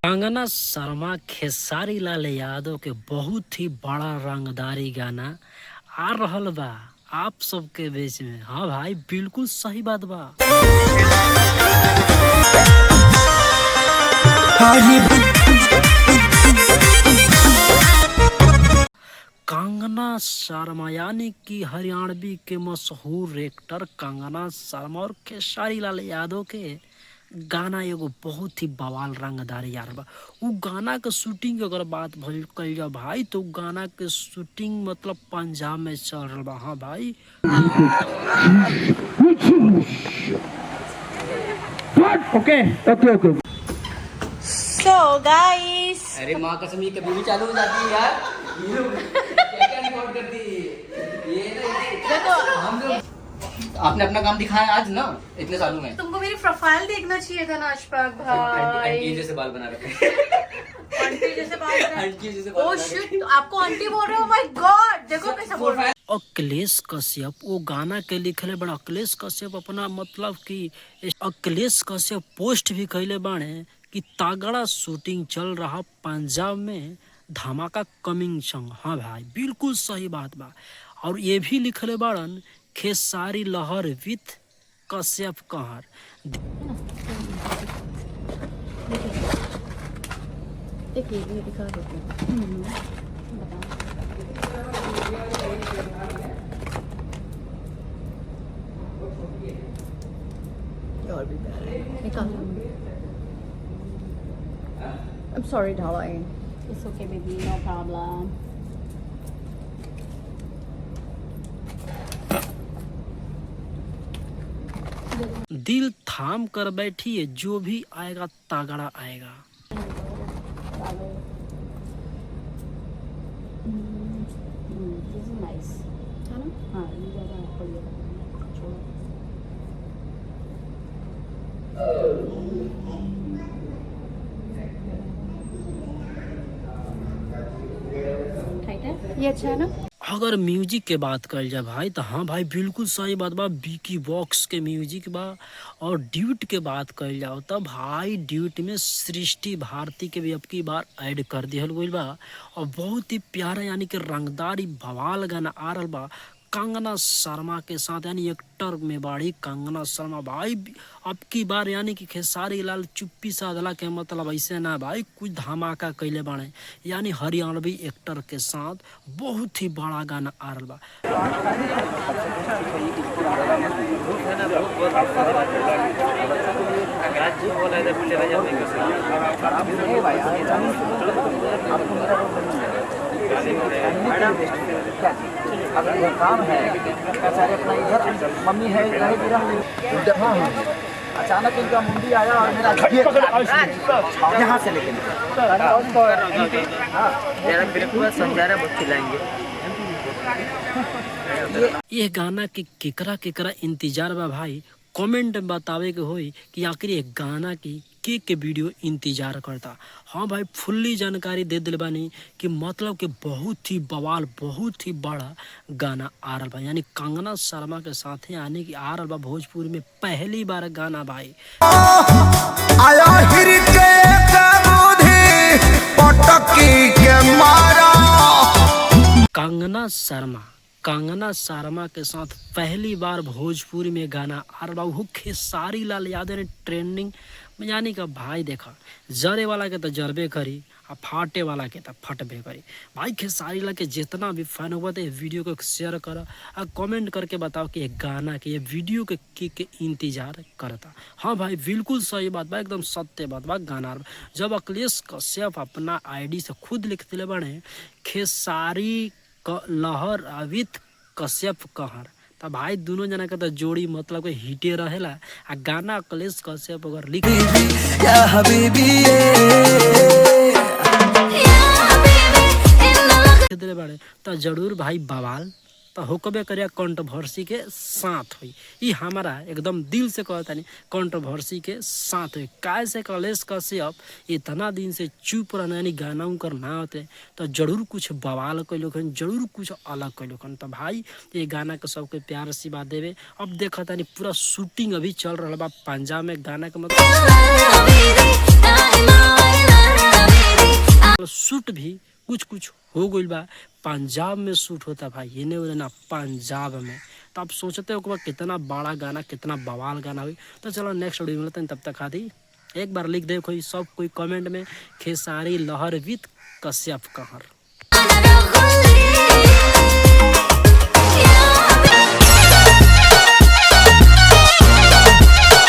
कंगना शर्मा खेसारी लाल यादव के बहुत ही बड़ा रंगदारी गाना आ रहल बा आप सबके बीच में। हाँ भाई बिल्कुल सही बात बा। कंगना शर्मा यानी कि हरियाणवी के मशहूर एक्टर कंगना शर्मा और खेसारी लाल यादव के गाना एगो बहुत ही बवाल रंगदारी यार बा। उ गाना के शूटिंग अगर बात भइल कइल जा भाई तो गाना के शूटिंग मतलब पंजाब में चल रहा बा। हाँ भाई ओके ओके ओके। सो गाइस, अरे माँ कसम ये कभी भी चालू हो जाती है यार। ये लोग क्या रिकॉर्ड करती है ये देखो हम लोग। आपने अपना काम दिखाया आज ना इतने सालों में। तुमको मेरी प्रोफाइल देखना चाहिए था ना अशफाक भाई। आंटी जैसे बाल बना रखे। आंटी जैसे बात आंटी जैसे बाल ओह बना रखे। शिट, आपको आंटी बोल रहे हो? माय गॉड, देखो कैसा बोल रहा है। अखिलेश कश्यप वो गाना के लिखले बड़ा। अखिलेश कश्यप अपना मतलब कि अखिलेश कश्यप पोस्ट भी कैले बाड़े कि तगड़ा शूटिंग चल रहा पंजाब में, धमाका कमिंग सॉन्ग। हाँ भाई बिल्कुल सही बात बा। और ये भी लिखले बाड़न खेसारी लहर विथ कश्यप कहर। देखिए दिखा देते हैं। और भी प्यारा है, निकालो। I'm sorry darling. It's okay baby, no problem. दिल थाम कर बैठिए, जो भी आएगा तगड़ा आएगा। This is nice. है ना? हाँ, ये ज़्यादा बढ़िया लग रहा है। छोड़ो। ये अच्छा है ना? अगर म्यूजिक के बात कर जाए भाई तो हाँ भाई बिल्कुल सही बात बा। बीकी बॉक्स के म्यूजिक बा। और ड्यूट के बात कर जाओ तो भाई ड्यूट में सृष्टि भारती के भी अब की बार ऐड कर दिहल गइल बा। और बहुत ही प्यारा यानी कि रंगदारी बवाल गाना आ रहल बा कंगना शर्मा के साथ, यानी एक्टर में बाड़ी कंगना शर्मा भाई। अब की बार यानी कि खेसारी लाल चुप्पी साधला के मतलब ऐसे ना भाई, कुछ धमाका कैले बाड़े यानी हरियाणवी एक्टर के साथ बहुत ही बड़ा गाना आ रहा बा। अगर वो काम है बेचारे अपना इधर मम्मी है हाँ हाँ अचानक इनका मुंडी आया और मेरा यहाँ से लेके ये गाना के केकरा इंतजार बा भाई, कमेंट में बतावे के होई कि आखिर ये गाना की के वीडियो इंतजार करता। हाँ भाई फुल्ली जानकारी दे दिल बानी कि मतलब कि बहुत ही बवाल बहुत ही बड़ा गाना आ रहा बा, यानी कंगना शर्मा के साथ आने की आ रहा बा भोजपुरी में पहली बार गाना भाई। आया हिर के पटकी के मारा। कंगना शर्मा के साथ पहली बार भोजपुरी में गाना आ रहा बा। खेसारी लाल यादव ने ट्रेंडिंग में यानी कि भाई देखा जरे वाला के तो जरबे करी और फाटे वाला के तो फटबे करी भाई। खेसारी लाल के जितना भी फैन हुआ था वीडियो को शेयर करो और कमेंट करके बताओ कि ये गाना के ये वीडियो के इंतजार करता। हाँ भाई बिल्कुल सही बात बा, एकदम सत्य बात बा। गाना जब अखिलेश कश्यप अपना आईडी से खुद लिखते ले बने खेसारी लहर विथ कश्यप कहर, तो भाई दोनों जना के तो जोड़ी मतलब के हिटे रहेला। आ गाना अखिलेश कश्यप अगर लिख दिले बाड़े तो जरूर भाई बवाल तो होकबे करिया कंट्रोवर्सी के साथ हुई। ई हमारा एकदम दिल से कहता नहीं कंट्रोवर्सी के साथ हुई। काय से अखिलेश कश्यप इतना दिन से चुप रहना यानी गाना उनकर ना होते तो जरूर कुछ बवाल कैलोखन, जरूर कुछ अलग कैलोखन। तो भाई ये गाना के सबके प्यार सी बात देवे। अब देखा तानी पूरा शूटिंग अभी चल रहा बा पंजाब में। गाना के मतलब शूट भी कुछ कुछ हो गई बा पंजाब में शूट होता भाई, ये नहीं ना पंजाब में। तो आप सोचते हो कि कितना बड़ा गाना, कितना बवाल गाना हुई। तो चलो नेक्स्ट वीडियो मिलते हैं, तब तक खाती एक बार लिख दे कोई सब कोई कमेंट में खेसारी लहर विद कश्यप कहर।